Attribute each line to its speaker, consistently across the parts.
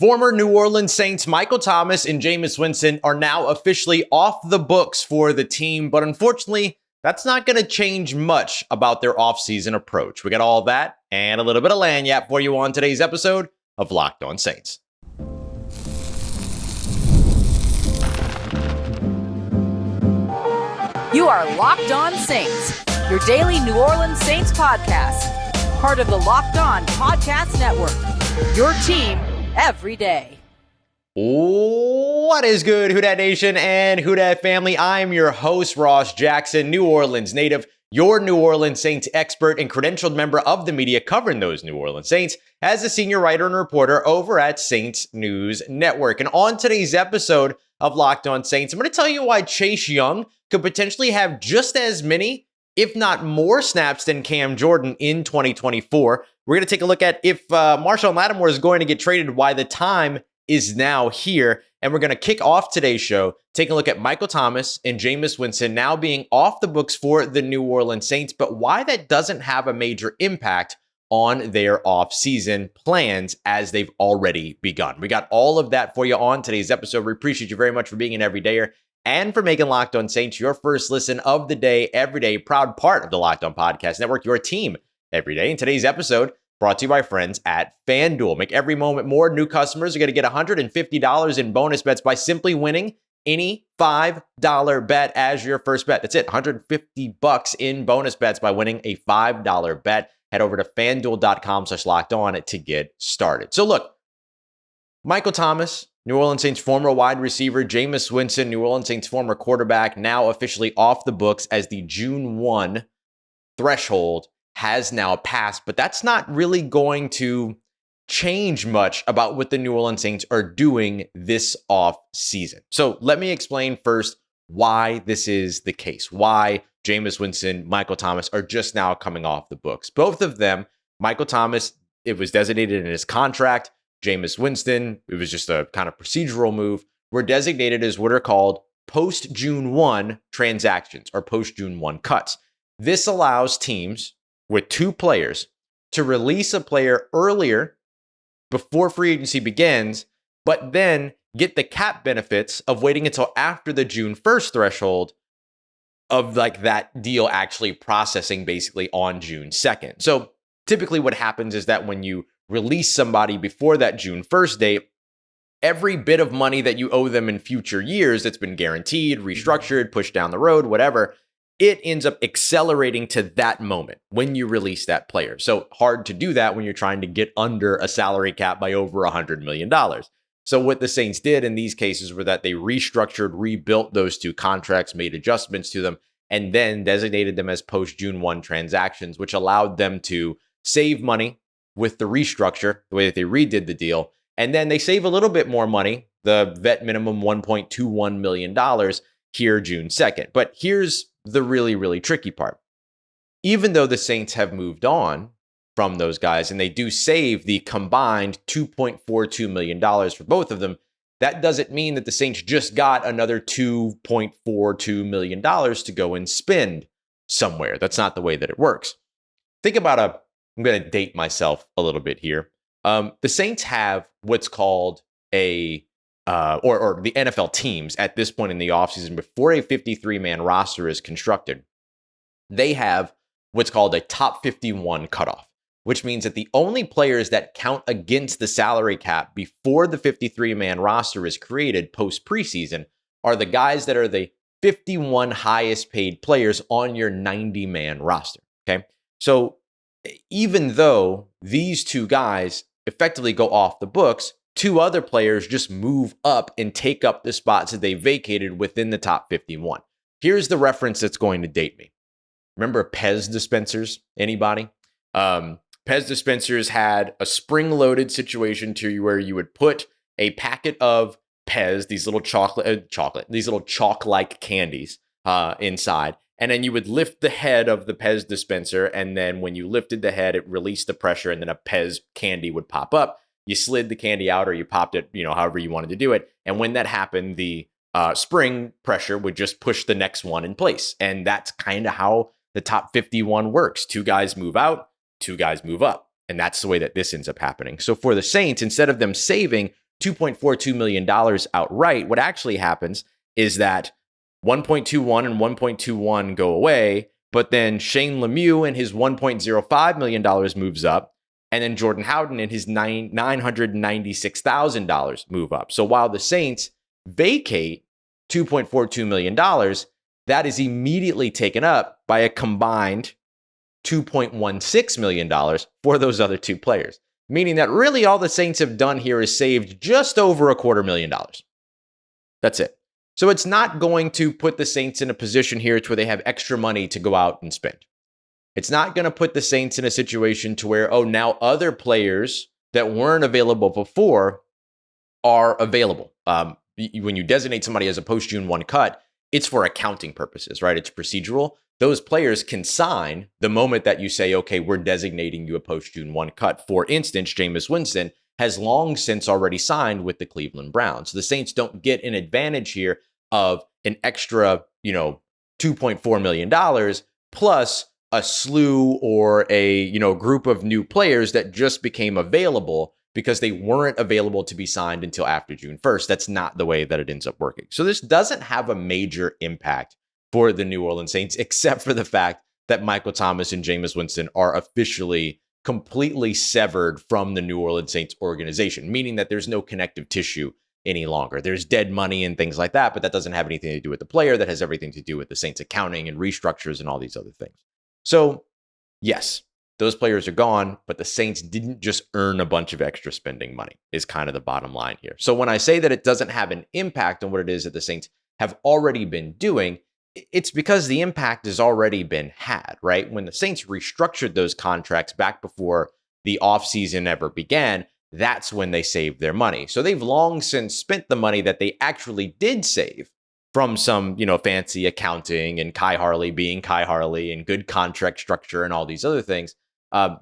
Speaker 1: Former New Orleans Saints Michael Thomas and Jameis Winston are now officially off the books for the team, but unfortunately, that's not going to change much about their offseason approach. We got all that and a little bit of lagniappe for you on today's episode of Locked On Saints.
Speaker 2: You are Locked On Saints, your daily New Orleans Saints podcast, part of the Locked On Podcast Network, your team every day.
Speaker 1: What is good, Who Dat Nation and Who Dat family? I'm your host, Ross Jackson, New Orleans native, your New Orleans Saints expert and credentialed member of the media covering those New Orleans Saints as a senior writer and reporter over at Saints News Network. And on today's episode of Locked On Saints, I'm going to tell you why Chase Young could potentially have just as many, if not more snaps than Cam Jordan in 2024. We're going to take a look at if Marshon Lattimore is going to get traded, why the time is now here. And we're going to kick off today's show, taking a look at Michael Thomas and Jameis Winston now being off the books for the New Orleans Saints, but why that doesn't have a major impact on their offseason plans as they've already begun. We got all of that for you on today's episode. We appreciate you very much for being an everydayer and for making Locked On Saints your first listen of the day, every day, proud part of the Locked On Podcast Network, your team every day. In today's episode, brought to you by friends at FanDuel. Make every moment more. New customers are going to get $150 in bonus bets by simply winning any $5 bet as your first bet. That's it, $150 in bonus bets by winning a $5 bet. Head over to FanDuel.com/lockedon to get started. So look, Michael Thomas, New Orleans Saints former wide receiver, Jameis Winston, New Orleans Saints former quarterback, now officially off the books as the June 1 threshold has now passed, but that's not really going to change much about what the New Orleans Saints are doing this off season. So let me explain first why this is the case, why Jameis Winston, Michael Thomas are just now coming off the books. Both of them, Michael Thomas, it was designated in his contract. Jameis Winston, it was just a kind of procedural move, were designated as what are called post-June 1 transactions or post-June 1 cuts. This allows teams with two players to release a player earlier before free agency begins, but then get the cap benefits of waiting until after the June 1st threshold of like that deal actually processing basically on June 2nd. So typically what happens is that when you release somebody before that June 1st date, every bit of money that you owe them in future years that's been guaranteed, restructured, pushed down the road, whatever, it ends up accelerating to that moment when you release that player. So hard to do that when you're trying to get under a salary cap by over $100 million. So what the Saints did in these cases were that they restructured, rebuilt those two contracts, made adjustments to them, and then designated them as post-June 1 transactions, which allowed them to save money with the restructure, the way that they redid the deal. And then they save a little bit more money, the vet minimum $1.21 million here June 2nd. But here's the really, really tricky part. Even though the Saints have moved on from those guys and they do save the combined $2.42 million for both of them, that doesn't mean that the Saints just got another $2.42 million to go and spend somewhere. That's not the way that it works. Think about I'm going to date myself a little bit here. The Saints have what's called or the NFL teams at this point in the offseason, before a 53-man roster is constructed, they have what's called a top 51 cutoff, which means that the only players that count against the salary cap before the 53-man roster is created post preseason are the guys that are the 51 highest paid players on your 90-man roster. Okay. So even though these two guys effectively go off the books, two other players just move up and take up the spots that they vacated within the top 51. Here's the reference that's going to date me. Remember Pez dispensers? Anybody? Pez dispensers had a spring-loaded situation to where you would put a packet of Pez, these little these little chalk-like candies inside, and then you would lift the head of the Pez dispenser, and then when you lifted the head, it released the pressure, and then a Pez candy would pop up. You slid the candy out or you popped it, however you wanted to do it. And when that happened, the spring pressure would just push the next one in place. And that's kind of how the top 51 works. Two guys move out, two guys move up. And that's the way that this ends up happening. So for the Saints, instead of them saving $2.42 million outright, what actually happens is that 1.21 and 1.21 go away, but then Shane Lemieux and his $1.05 million moves up, and then Jordan Howden and his $996,000 move up. So while the Saints vacate $2.42 million, that is immediately taken up by a combined $2.16 million for those other two players, meaning that really all the Saints have done here is saved just over $250,000. That's it. So it's not going to put the Saints in a position here to where they have extra money to go out and spend. It's not going to put the Saints in a situation to where, oh, now other players that weren't available before are available. When you designate somebody as a post-June 1 cut, it's for accounting purposes, right? It's procedural. Those players can sign the moment that you say, okay, we're designating you a post-June 1 cut. For instance, Jameis Winston has long since already signed with the Cleveland Browns. So the Saints don't get an advantage here of an extra, $2.4 million plus a slew or a, group of new players that just became available because they weren't available to be signed until after June 1st. That's not the way that it ends up working. So this doesn't have a major impact for the New Orleans Saints, except for the fact that Michael Thomas and Jameis Winston are officially completely severed from the New Orleans Saints organization, meaning that there's no connective tissue any longer. There's dead money and things like that, but that doesn't have anything to do with the player. That has everything to do with the Saints accounting and restructures and all these other things. So yes, those players are gone, but the Saints didn't just earn a bunch of extra spending money is kind of the bottom line here. So when I say that it doesn't have an impact on what it is that the Saints have already been doing, it's because the impact has already been had, right? When the Saints restructured those contracts back before the offseason ever began, that's when they saved their money. So they've long since spent the money that they actually did save from some, fancy accounting and Kai Harley being Kai Harley and good contract structure and all these other things.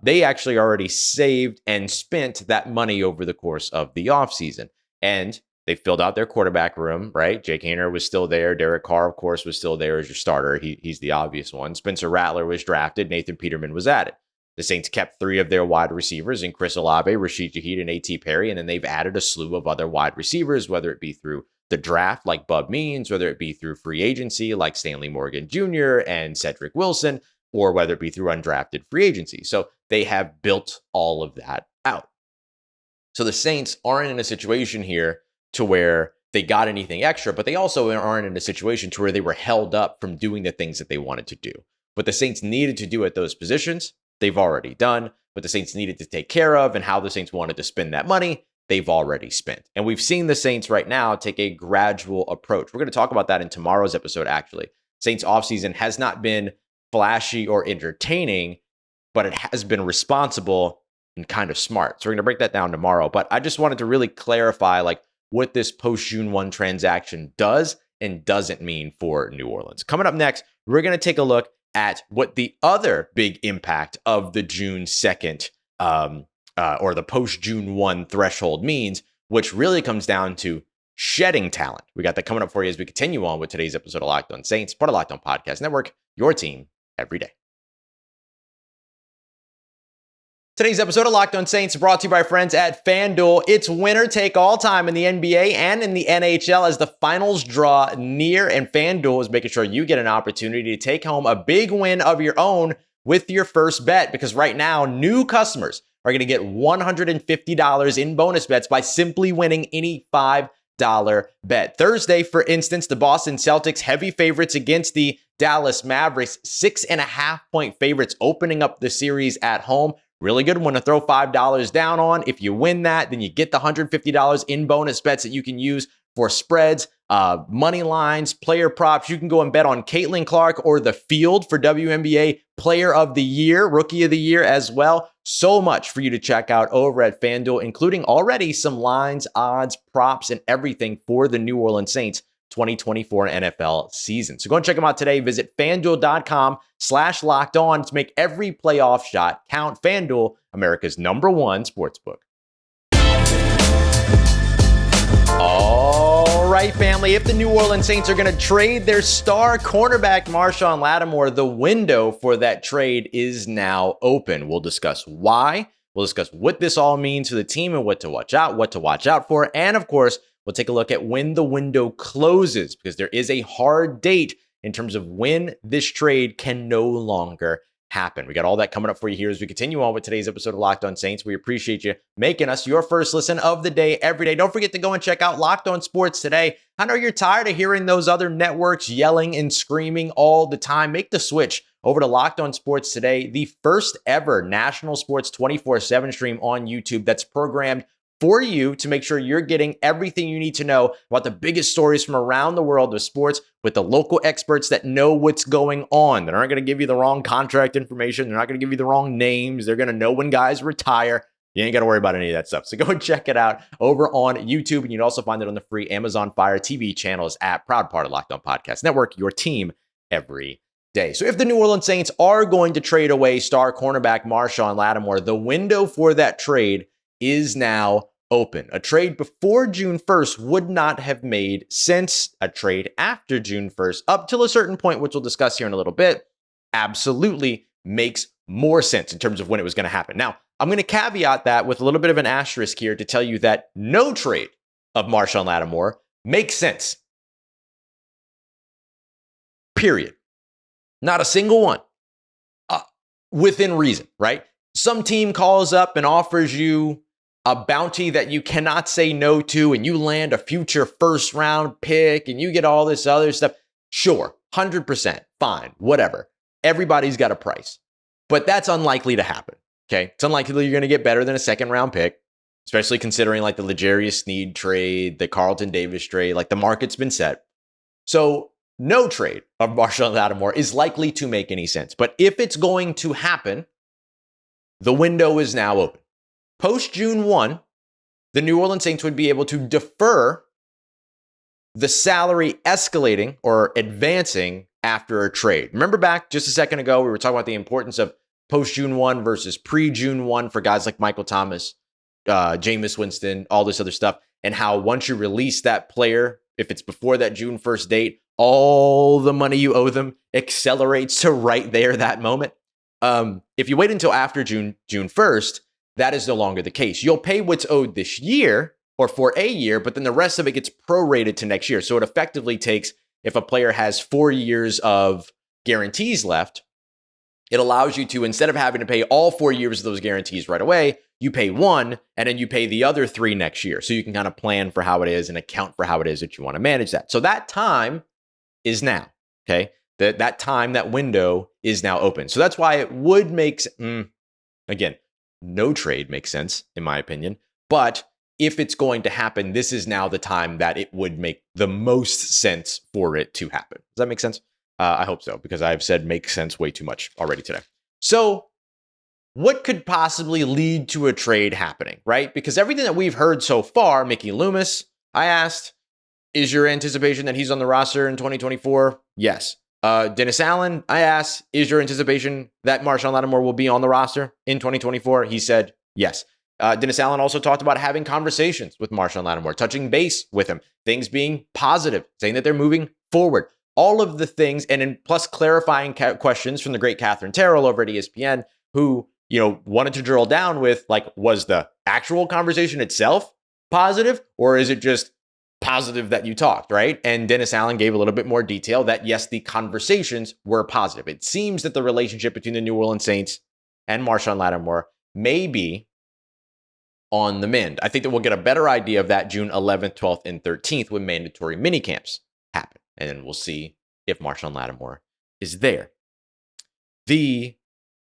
Speaker 1: They actually already saved and spent that money over the course of the offseason. And they filled out their quarterback room, right? Jake Haener was still there. Derek Carr, of course, was still there as your starter. He's the obvious one. Spencer Rattler was drafted. Nathan Peterman was added. The Saints kept 3 of their wide receivers in Chris Olave, Rashid Shaheed, and A.T. Perry, and then they've added a slew of other wide receivers, whether it be through the draft like Bub Means, whether it be through free agency like Stanley Morgan Jr. and Cedric Wilson, or whether it be through undrafted free agency. So they have built all of that out. So the Saints aren't in a situation here to where they got anything extra, but they also aren't in a situation to where they were held up from doing the things that they wanted to do. What the Saints needed to do at those positions, they've already done. What the Saints needed to take care of and how the Saints wanted to spend that money, they've already spent. And we've seen the Saints right now take a gradual approach. We're going to talk about that in tomorrow's episode, actually. Saints offseason has not been flashy or entertaining, but it has been responsible and kind of smart. So we're going to break that down tomorrow. But I just wanted to really clarify what this post-June 1 transaction does and doesn't mean for New Orleans. Coming up next, we're going to take a look at what the other big impact of the June 2nd or the post-June 1 threshold means, which really comes down to shedding talent. We got that coming up for you as we continue on with today's episode of Locked On Saints, part of Locked On Podcast Network, your team every day. Today's episode of Locked On Saints is brought to you by friends at FanDuel. It's winner take all time in the NBA and in the NHL as the finals draw near, and FanDuel is making sure you get an opportunity to take home a big win of your own with your first bet, because right now, new customers are going to get $150 in bonus bets by simply winning any $5 bet. Thursday, for instance, the Boston Celtics heavy favorites against the Dallas Mavericks, 6.5-point favorites opening up the series at home. Really good one to throw $5 down on. If you win that, then you get the $150 in bonus bets that you can use for spreads, money lines, player props. You can go and bet on Caitlin Clark or the field for WNBA Player of the Year, Rookie of the Year as well. So much for you to check out over at FanDuel, including already some lines, odds, props, and everything for the New Orleans Saints 2024 NFL season. So go and check them out today. Visit FanDuel.com/lockedon to make every playoff shot count. FanDuel, America's #1 sportsbook. All right, family. If the New Orleans Saints are going to trade their star cornerback, Marshon Lattimore, the window for that trade is now open. We'll discuss why. We'll discuss what this all means for the team and what to watch out for. And of course, we'll take a look at when the window closes, because there is a hard date in terms of when this trade can no longer happen. We got all that coming up for you here as we continue on with today's episode of Locked On Saints. We appreciate you making us your first listen of the day every day. Don't forget to go and check out Locked On Sports Today. I know you're tired of hearing those other networks yelling and screaming all the time. Make the switch over to Locked On Sports Today, the first ever national sports 24/7 stream on YouTube that's programmed for you to make sure you're getting everything you need to know about the biggest stories from around the world of sports with the local experts that know what's going on. They aren't going to give you the wrong contract information. They're not going to give you the wrong names. They're going to know when guys retire. You ain't got to worry about any of that stuff. So go and check it out over on YouTube. And you can also find it on the free Amazon Fire TV channels app, proud part of Locked On Podcast Network, your team every day. So if the New Orleans Saints are going to trade away star cornerback Marshon Lattimore, the window for that trade is now open. A trade before June 1st would not have made sense. A trade after June 1st, up till a certain point, which we'll discuss here in a little bit, absolutely makes more sense in terms of when it was going to happen. Now, I'm going to caveat that with a little bit of an asterisk here to tell you that no trade of Marshon Lattimore makes sense. Period. Not a single one. Within reason, right? Some team calls up and offers you a bounty that you cannot say no to, and you land a future first round pick and you get all this other stuff. Sure, 100%, fine, whatever. Everybody's got a price, but that's unlikely to happen. Okay. It's unlikely you're going to get better than a second round pick, especially considering like the L'Jarius Sneed trade, the Carlton Davis trade, like the market's been set. So no trade of Marshon Lattimore is likely to make any sense. But if it's going to happen, the window is now open. Post June 1, the New Orleans Saints would be able to defer the salary escalating or advancing after a trade. Remember back just a second ago, we were talking about the importance of post June 1 versus pre June 1 for guys like Michael Thomas, Jameis Winston, all this other stuff, and how once you release that player, if it's before that June 1st date, all the money you owe them accelerates to right there that moment. If you wait until after June 1st, that is no longer the case. You'll pay what's owed this year or for a year, but then the rest of it gets prorated to next year. So it effectively takes, if a player has 4 years of guarantees left, it allows you to, instead of having to pay all 4 years of those guarantees right away, you pay one and then you pay the other 3 next year. So you can kind of plan for how it is and account for how it is that you want to manage that. So that time is now, okay? That time, that window is now open. So that's why it would make, again, no trade makes sense, in my opinion. But if it's going to happen, this is now the time that it would make the most sense for it to happen. Does that make sense? I hope so, because I've said make sense way too much already today. So what could possibly lead to a trade happening, right? Because everything that we've heard so far, Mickey Loomis, I asked, is your anticipation that he's on the roster in 2024? Yes. Dennis Allen, I asked, is your anticipation that Marshon Lattimore will be on the roster in 2024? He said yes. Dennis Allen also talked about having conversations with Marshon Lattimore, touching base with him, things being positive, saying that they're moving forward. All of the things, and then plus clarifying questions from the great Catherine Terrell over at ESPN, who, wanted to drill down with, like, was the actual conversation itself positive, or is it just positive that you talked, right? And Dennis Allen gave a little bit more detail that, yes, the conversations were positive. It seems that the relationship between the New Orleans Saints and Marshon Lattimore may be on the mend. I think that we'll get a better idea of that June 11th, 12th, and 13th when mandatory minicamps happen. And then we'll see if Marshon Lattimore is there. The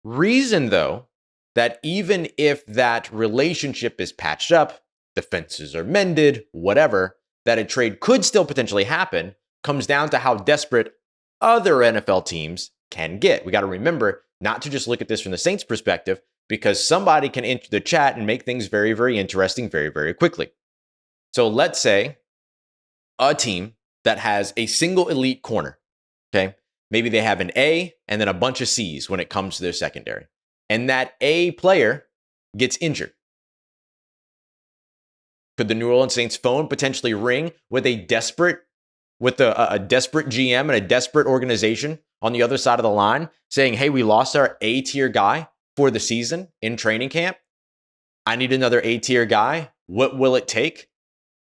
Speaker 1: reason, though, that even if that relationship is patched up, the fences are mended, whatever, that a trade could still potentially happen comes down to how desperate other NFL teams can get. We got to remember not to just look at this from the Saints' perspective, because somebody can enter the chat and make things very, very interesting very, very quickly. So let's say a team that has a single elite corner, okay? Maybe they have an A and then a bunch of C's when it comes to their secondary. And that A player gets injured. Could the New Orleans Saints phone potentially ring with a desperate GM and a desperate organization on the other side of the line saying, hey, we lost our A-tier guy for the season in training camp? I need another A-tier guy. What will it take?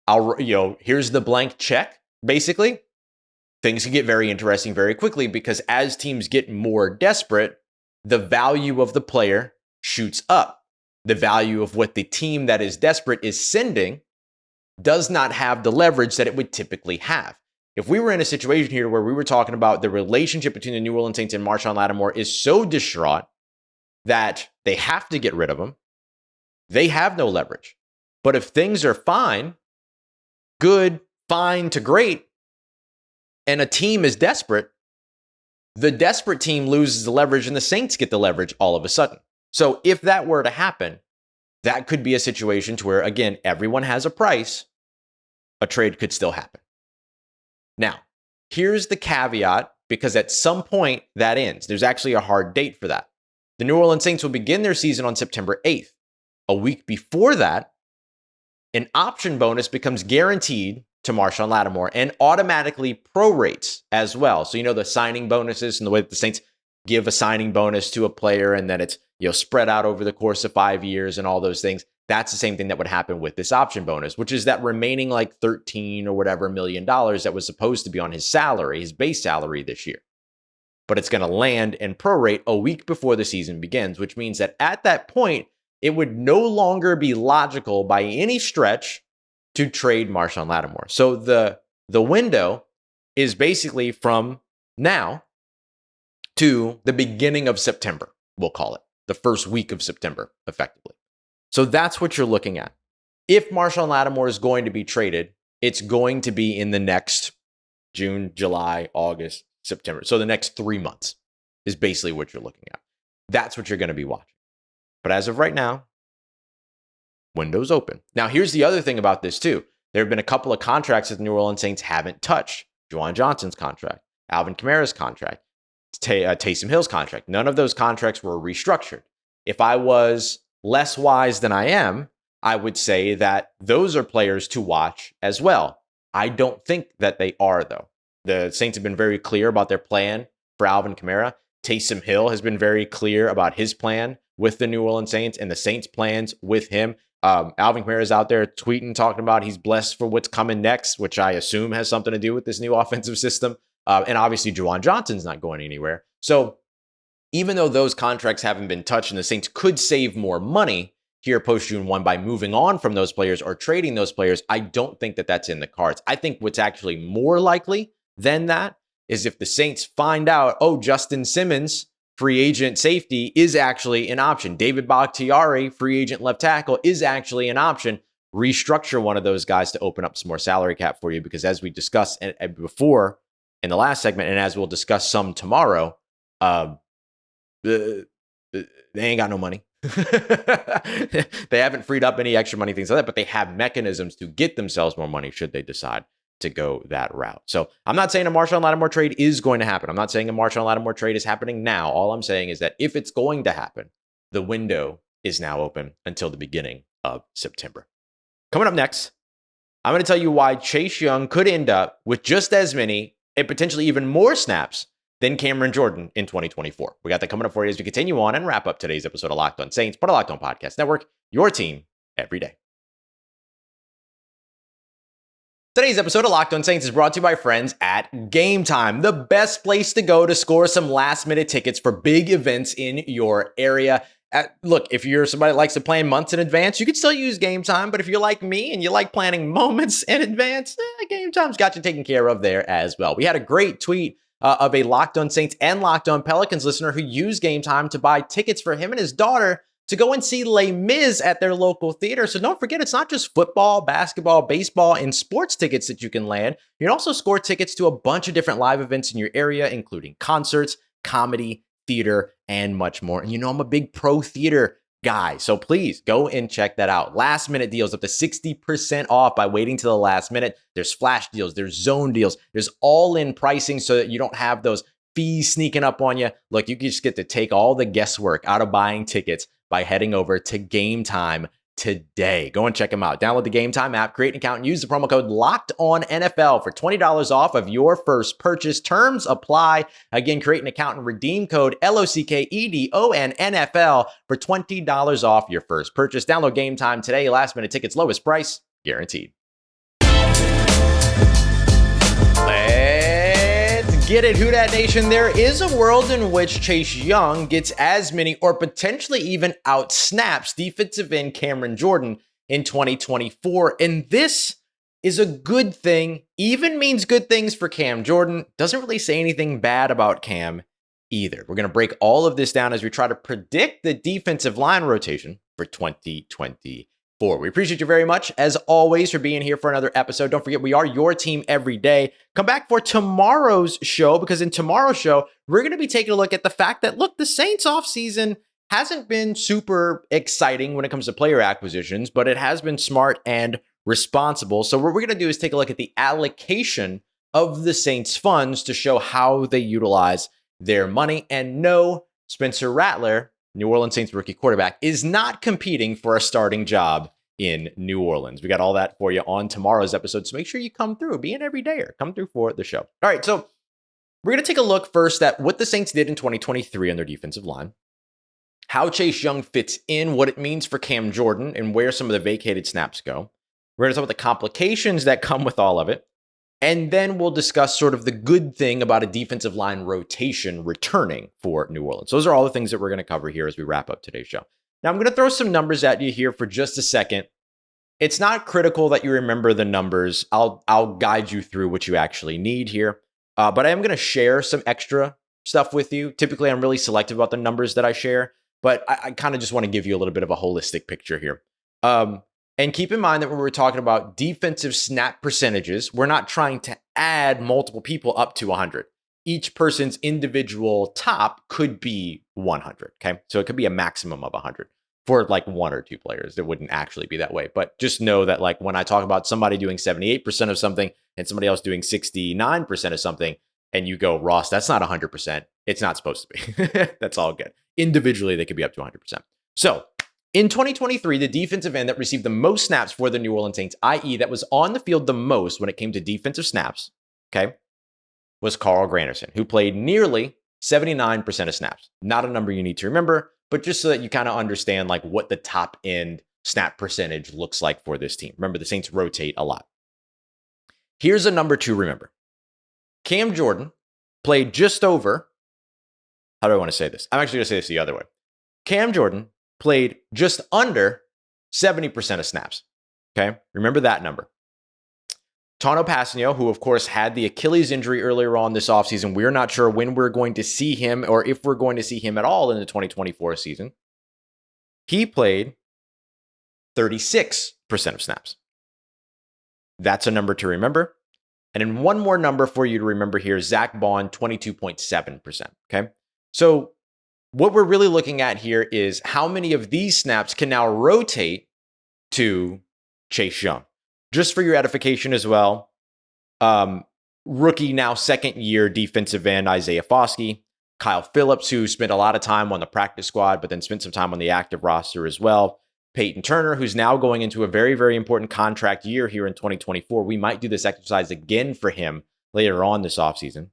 Speaker 1: Here's the blank check, basically. Things can get very interesting very quickly because as teams get more desperate, the value of the player shoots up. The value of what the team that is desperate is sending does not have the leverage that it would typically have. If we were in a situation here where we were talking about the relationship between the New Orleans Saints and Marshon Lattimore is so distraught that they have to get rid of him, they have no leverage. But if things are fine, good, fine to great, and a team is desperate, the desperate team loses the leverage and the Saints get the leverage all of a sudden. So if that were to happen, that could be a situation to where, again, everyone has a price, a trade could still happen. Now, here's the caveat, because at some point that ends. There's actually a hard date for that. The New Orleans Saints will begin their season on September 8th. A week before that, an option bonus becomes guaranteed to Marshon Lattimore and automatically prorates as well. So, the signing bonuses and the way that the Saints give a signing bonus to a player and then it's, spread out over the course of 5 years and all those things. That's the same thing that would happen with this option bonus, which is that remaining like 13 or whatever $1 million that was supposed to be on his salary, his base salary this year. But it's going to land and prorate a week before the season begins, which means that at that point, it would no longer be logical by any stretch to trade Marshon Lattimore. So the window is basically from now to the beginning of September, we'll call it. The first week of September, effectively. So that's what you're looking at. If Marshon Lattimore is going to be traded, it's going to be in the next June, July, August, September. So the next 3 months is basically what you're looking at. That's what you're going to be watching. But as of right now, window's open. Now, here's the other thing about this too. There have been a couple of contracts that the New Orleans Saints haven't touched. Juwan Johnson's contract, Alvin Kamara's contract, Taysom Hill's contract. None of those contracts were restructured. If I was less wise than I am, I would say that those are players to watch as well. I don't think that they are, though. The Saints have been very clear about their plan for Alvin Kamara. Taysom Hill has been very clear about his plan with the New Orleans Saints and the Saints' plans with him. Alvin Kamara is out there tweeting, talking about he's blessed for what's coming next, which I assume has something to do with this new offensive system. And obviously, Juwan Johnson's not going anywhere. So even though those contracts haven't been touched and the Saints could save more money here post-June 1 by moving on from those players or trading those players, I don't think that that's in the cards. I think what's actually more likely than that is if the Saints find out, Justin Simmons, free agent safety, is actually an option. David Bakhtiari, free agent left tackle, is actually an option. Restructure one of those guys to open up some more salary cap for you, because as we discussed before in the last segment, and as we'll discuss some tomorrow, they ain't got no money. They haven't freed up any extra money, things like that, but they have mechanisms to get themselves more money should they decide to go that route. So I'm not saying a Marshon Lattimore trade is going to happen. I'm not saying a Marshon Lattimore trade is happening now. All I'm saying is that if it's going to happen, the window is now open until the beginning of September. Coming up next, I'm going to tell you why Chase Young could end up with just as many and potentially even more snaps than Cameron Jordan in 2024. We got that coming up for you as we continue on and wrap up today's episode of Locked On Saints, part of Locked On Podcast Network, your team every day. Today's episode of Locked On Saints is brought to you by friends at Game Time, the best place to go to score some last-minute tickets for big events in your area. Look, if you're somebody that likes to plan months in advance, you can still use Game Time. But if you're like me and you like planning moments in advance, Game Time's got you taken care of there as well. We had a great tweet of a Locked On Saints and Locked On Pelicans listener who used Game Time to buy tickets for him and his daughter to go and see Les Mis at their local theater. So don't forget, it's not just football, basketball, baseball, and sports tickets that you can land. You can also score tickets to a bunch of different live events in your area, including concerts, comedy, theater, and much more. And I'm a big pro theater guy, so please go and check that out. Last minute deals up to 60% off by waiting to the last minute. There's flash deals, there's zone deals, there's all-in pricing so that you don't have those fees sneaking up on you. Look, you just get to take all the guesswork out of buying tickets by heading over to gametime.com. today. Go and check them out. Download the Game Time app, create an account, and use the promo code LOCKEDONNFL for $20 off of your first purchase. Terms apply. Again, create an account and redeem code LOCKEDONNFL for $20 off your first purchase. Download Game Time today. Last minute tickets, lowest price guaranteed. Let's get it, Who Dat Nation. There is a world in which Chase Young gets as many or potentially even outsnaps defensive end Cameron Jordan in 2024. And this is a good thing, even means good things for Cam Jordan. Doesn't really say anything bad about Cam either. We're going to break all of this down as we try to predict the defensive line rotation for 2024. We appreciate you very much, as always, for being here for another episode. Don't forget, we are your team every day. Come back for tomorrow's show, because in tomorrow's show, we're going to be taking a look at the fact that, look, the Saints offseason hasn't been super exciting when it comes to player acquisitions, but it has been smart and responsible. So what we're going to do is take a look at the allocation of the Saints funds to show how they utilize their money. And no, Spencer Rattler, New Orleans Saints rookie quarterback, is not competing for a starting job in New Orleans. We got all that for you on tomorrow's episode, so make sure you come through. Be an everydayer. Come through for the show. All right, so we're going to take a look first at what the Saints did in 2023 on their defensive line, how Chase Young fits in, what it means for Cam Jordan, and where some of the vacated snaps go. We're going to talk about the complications that come with all of it, and then we'll discuss sort of the good thing about a defensive line rotation returning for New Orleans. Those are all the things that we're going to cover here as we wrap up today's show. Now, I'm going to throw some numbers at you here for just a second. It's not critical that you remember the numbers. I'll guide you through what you actually need here. But I am going to share some extra stuff with you. Typically, I'm really selective about the numbers that I share, but I kind of just want to give you a little bit of a holistic picture here. And keep in mind that when we're talking about defensive snap percentages, we're not trying to add multiple people up to 100. Each person's individual top could be 100, okay? So it could be a maximum of 100 for like one or two players. It wouldn't actually be that way. But just know that like when I talk about somebody doing 78% of something and somebody else doing 69% of something, and you go, Ross, that's not 100%. It's not supposed to be. That's all good. Individually, they could be up to 100%. So in 2023, the defensive end that received the most snaps for the New Orleans Saints, i.e. that was on the field the most when it came to defensive snaps, okay, was Carl Granderson, who played nearly 79% of snaps. Not a number you need to remember, but just so that you kind of understand like what the top end snap percentage looks like for this team. Remember, the Saints rotate a lot. Here's a number to remember. Cam Jordan played just over, how do I want to say this? I'm actually going to say this the other way. Cam Jordan played just under 70% of snaps. Okay, remember that number. Tano Passanio, who of course had the Achilles injury earlier on this offseason, we're not sure when we're going to see him or if we're going to see him at all in the 2024 season. He played 36% of snaps. That's a number to remember. And then one more number for you to remember here, Zach Bond, 22.7%. Okay, so what we're really looking at here is how many of these snaps can now rotate to Chase Young. Just for your edification as well, rookie now second year defensive end Isaiah Foskey, Kyle Phillips, who spent a lot of time on the practice squad, but then spent some time on the active roster as well. Peyton Turner, who's now going into a very, very important contract year here in 2024. We might do this exercise again for him later on this offseason.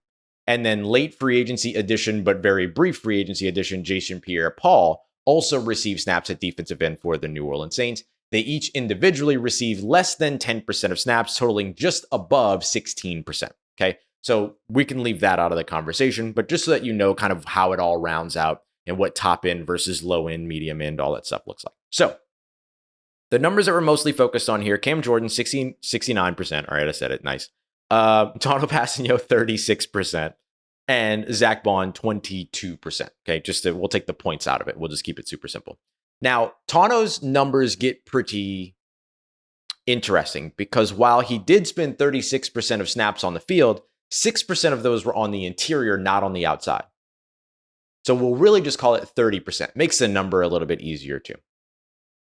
Speaker 1: And then late free agency addition, but very brief free agency addition, Jason Pierre-Paul also received snaps at defensive end for the New Orleans Saints. They each individually received less than 10% of snaps, totaling just above 16%. Okay, so we can leave that out of the conversation, but just so that you know kind of how it all rounds out and what top end versus low end, medium end, all that stuff looks like. So the numbers that we're mostly focused on here, Cam Jordan, 69%. All right, I said it. Nice. Tano Passanio, 36%. And Zach Bond, 22%. Okay, we'll take the points out of it. We'll just keep it super simple. Now, Tano's numbers get pretty interesting because while he did spend 36% of snaps on the field, 6% of those were on the interior, not on the outside. So we'll really just call it 30%. Makes the number a little bit easier too.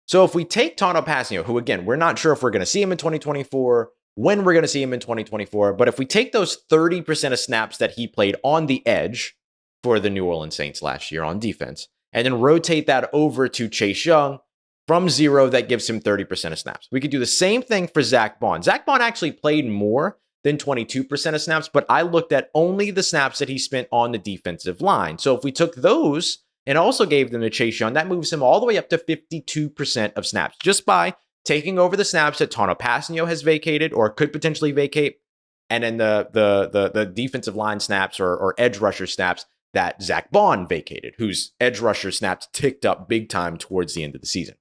Speaker 1: So if we take Tano Passanio, who again, we're not sure if we're going to see him in 2024, when we're going to see him in 2024, but if we take those 30% of snaps that he played on the edge for the New Orleans Saints last year on defense, and then rotate that over to Chase Young, From 0, that gives him 30% of snaps. We could do the same thing for Zach Bond. Zach Bond actually played more than 22% of snaps, but I looked at only the snaps that he spent on the defensive line. So if we took those and also gave them to Chase Young, that moves him all the way up to 52% of snaps, just by taking over the snaps that Tano Passanio has vacated or could potentially vacate, and then the defensive line snaps or edge rusher snaps that Zach Bond vacated, whose edge rusher snaps ticked up big time towards the end of the season.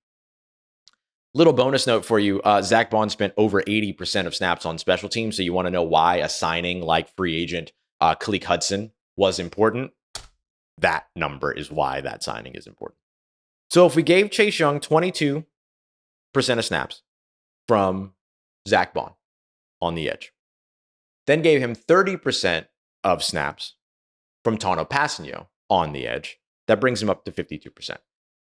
Speaker 1: Little bonus note for you, Zach Bond spent over 80% of snaps on special teams, so you want to know why a signing like free agent Khaleke Hudson was important? That number is why that signing is important. So if we gave Chase Young 22% of snaps from Zach Bond on the edge, then gave him 30% of snaps from Tano Passanio on the edge, that brings him up to 52%.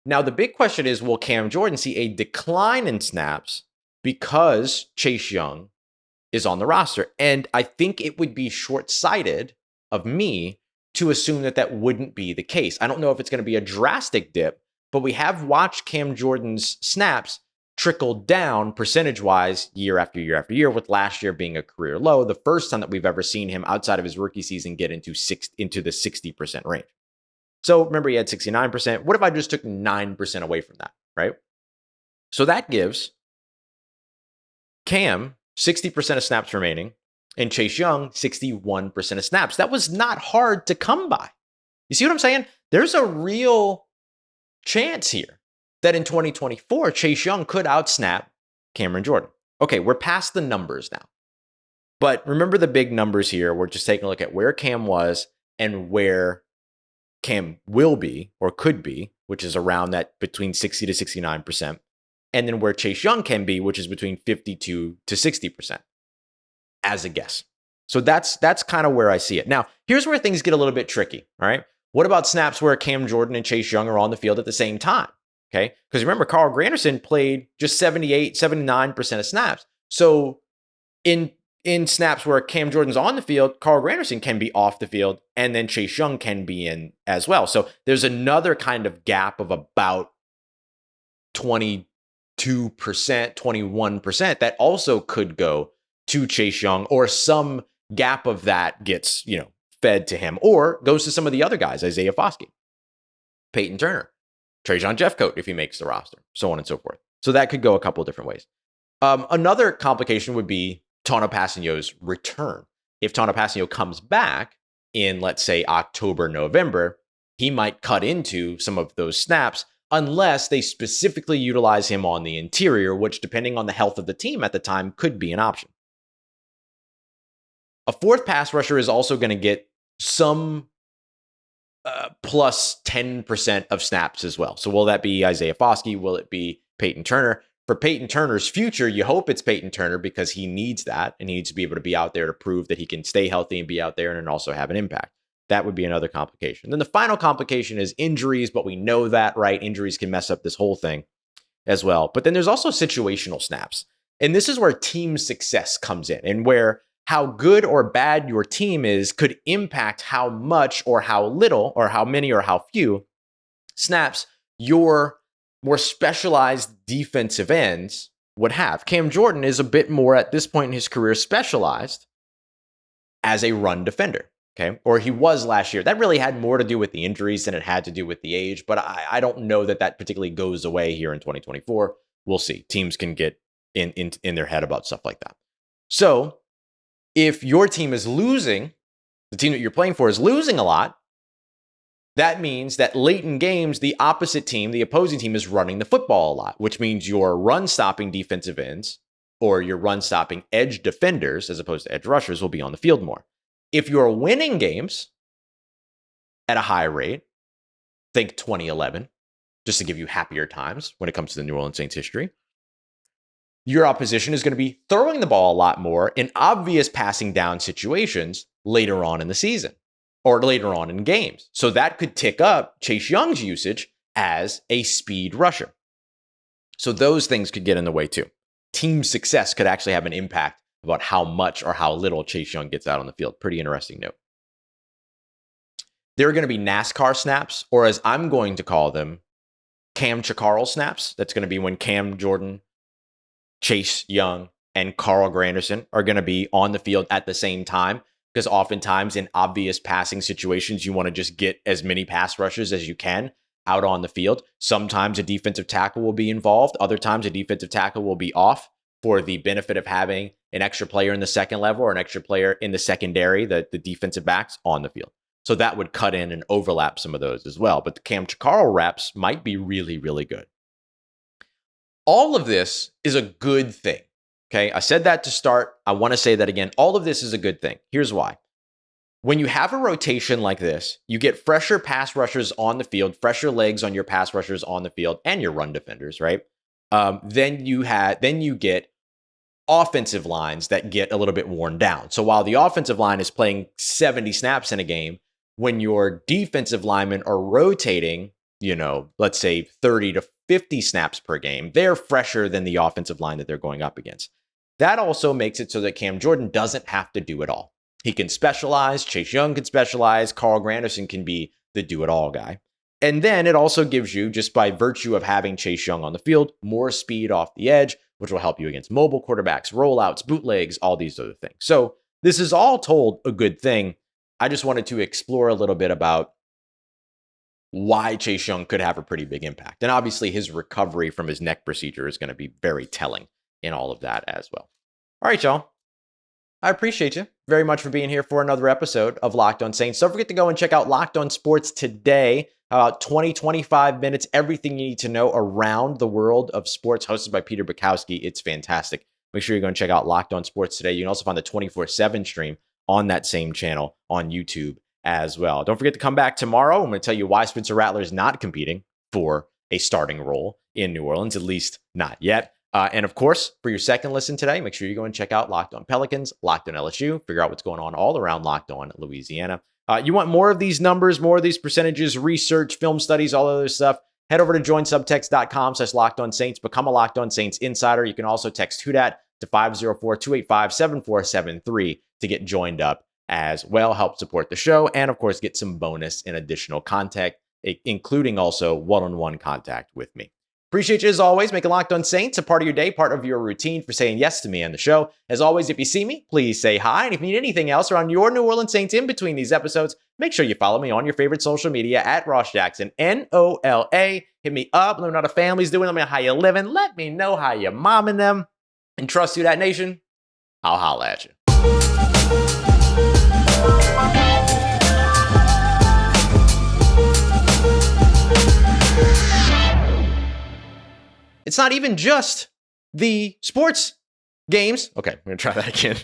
Speaker 1: Now, the big question is, will Cam Jordan see a decline in snaps because Chase Young is on the roster? And I think it would be short-sighted of me to assume that that wouldn't be the case. I don't know if it's going to be a drastic dip, but we have watched Cam Jordan's snaps trickle down percentage-wise year after year after year, with last year being a career low, the first time that we've ever seen him outside of his rookie season get into the 60% range. So remember, he had 69%. What if I just took 9% away from that, right? So that gives Cam 60% of snaps remaining and Chase Young 61% of snaps. That was not hard to come by. You see what I'm saying? There's a real chance here that in 2024, Chase Young could outsnap Cameron Jordan. Okay, we're past the numbers now. But remember the big numbers here. We're just taking a look at where Cam was and where Cam will be or could be, which is around that between 60 to 69%. And then where Chase Young can be, which is between 52 to 60% as a guess. So that's kind of where I see it. Now, here's where things get a little bit tricky. All right. What about snaps where Cam Jordan and Chase Young are on the field at the same time? Okay. Because remember, Carl Granderson played just 78, 79% of snaps. So in snaps where Cam Jordan's on the field, Carl Granderson can be off the field, and then Chase Young can be in as well. So there's another kind of gap of about 22%, 21% that also could go to Chase Young, or some gap of that gets, fed to him, or goes to some of the other guys, Isaiah Foskey, Peyton Turner, Trajan Jeffcoat, if he makes the roster, so on and so forth. So that could go a couple of different ways. Another complication would be Tano Passanio's return. If Tano Passanio comes back in, let's say, October, November, he might cut into some of those snaps unless they specifically utilize him on the interior, which, depending on the health of the team at the time, could be an option. A fourth pass rusher is also going to get some plus 10% of snaps as well. So will that be Isaiah Foskey? Will it be Peyton Turner? For Peyton Turner's future, you hope it's Peyton Turner because he needs that, and he needs to be able to be out there to prove that he can stay healthy and be out there and also have an impact. That would be another complication. Then the final complication is injuries, but we know that, right? Injuries can mess up this whole thing as well. But then there's also situational snaps. And this is where team success comes in, and where how good or bad your team is could impact how much or how little or how many or how few snaps your more specialized defensive ends would have. Cam Jordan is a bit more at this point in his career specialized as a run defender, okay? Or he was last year. That really had more to do with the injuries than it had to do with the age, but I don't know that particularly goes away here in 2024. We'll see. Teams can get in their head about stuff like that. So if your team is losing, the team that you're playing for is losing a lot, that means that late in games, the opposite team, the opposing team, is running the football a lot, which means your run-stopping defensive ends or your run-stopping edge defenders, as opposed to edge rushers, will be on the field more. If you're winning games at a high rate, think 2011, just to give you happier times when it comes to the New Orleans Saints history, your opposition is going to be throwing the ball a lot more in obvious passing down situations later on in the season, or later on in games. So that could tick up Chase Young's usage as a speed rusher. So those things could get in the way too. Team success could actually have an impact about how much or how little Chase Young gets out on the field. Pretty interesting note. There are going to be NASCAR snaps, or as I'm going to call them, Cam Carl snaps. That's going to be when Cam Jordan, Chase Young, and Carl Granderson are going to be on the field at the same time, because oftentimes in obvious passing situations, you want to just get as many pass rushers as you can out on the field. Sometimes a defensive tackle will be involved. Other times a defensive tackle will be off for the benefit of having an extra player in the second level or an extra player in the secondary, the defensive backs on the field. So that would cut in and overlap some of those as well. But the Cam Carl reps might be really, really good. All of this is a good thing. Okay, I said that to start. I want to say that again. All of this is a good thing. Here's why. When you have a rotation like this, you get fresher pass rushers on the field, fresher legs on your pass rushers on the field, and your run defenders, right? Then you get offensive lines that get a little bit worn down. So while the offensive line is playing 70 snaps in a game, when your defensive linemen are rotating, let's say 30 to 50 snaps per game, they're fresher than the offensive line that they're going up against. That also makes it so that Cam Jordan doesn't have to do it all. He can specialize, Chase Young can specialize, Carl Granderson can be the do-it-all guy. And then it also gives you, just by virtue of having Chase Young on the field, more speed off the edge, which will help you against mobile quarterbacks, rollouts, bootlegs, all these other things. So this is all told a good thing. I just wanted to explore a little bit about why Chase Young could have a pretty big impact. And obviously his recovery from his neck procedure is going to be very telling in all of that as well. All right, y'all. I appreciate you very much for being here for another episode of Locked On Saints. Don't forget to go and check out Locked On Sports today. About 20-25 minutes, everything you need to know around the world of sports, hosted by Peter Bukowski. It's fantastic. Make sure you go and check out Locked On Sports today. You can also find the 24/7 stream on that same channel on YouTube as well. Don't forget to come back tomorrow. I'm going to tell you why Spencer Rattler is not competing for a starting role in New Orleans, at least not yet. And of course, for your second listen today, make sure you go and check out Locked On Pelicans, Locked On LSU, figure out what's going on all around Locked On Louisiana. You want more of these numbers, more of these percentages, research, film studies, all other stuff, head over to joinsubtext.com/LockedOnSaints. Become a Locked On Saints insider. You can also text Who Dat to 504-285-7473 to get joined up as well. Help support the show and, of course, get some bonus and additional contact, including also one-on-one contact with me. Appreciate you as always, making Locked On Saints a part of your day, part of your routine, for saying yes to me and the show. As always, if you see me, please say hi. And if you need anything else around your New Orleans Saints in between these episodes, make sure you follow me on your favorite social media at Ross Jackson, NOLA. Hit me up. Let me know how the family's doing. Let me know how you're living. Let me know how you're momming them. And trust Who Dat Nation, I'll holla at you. It's not even just the sports games. Okay, I'm going to try that again.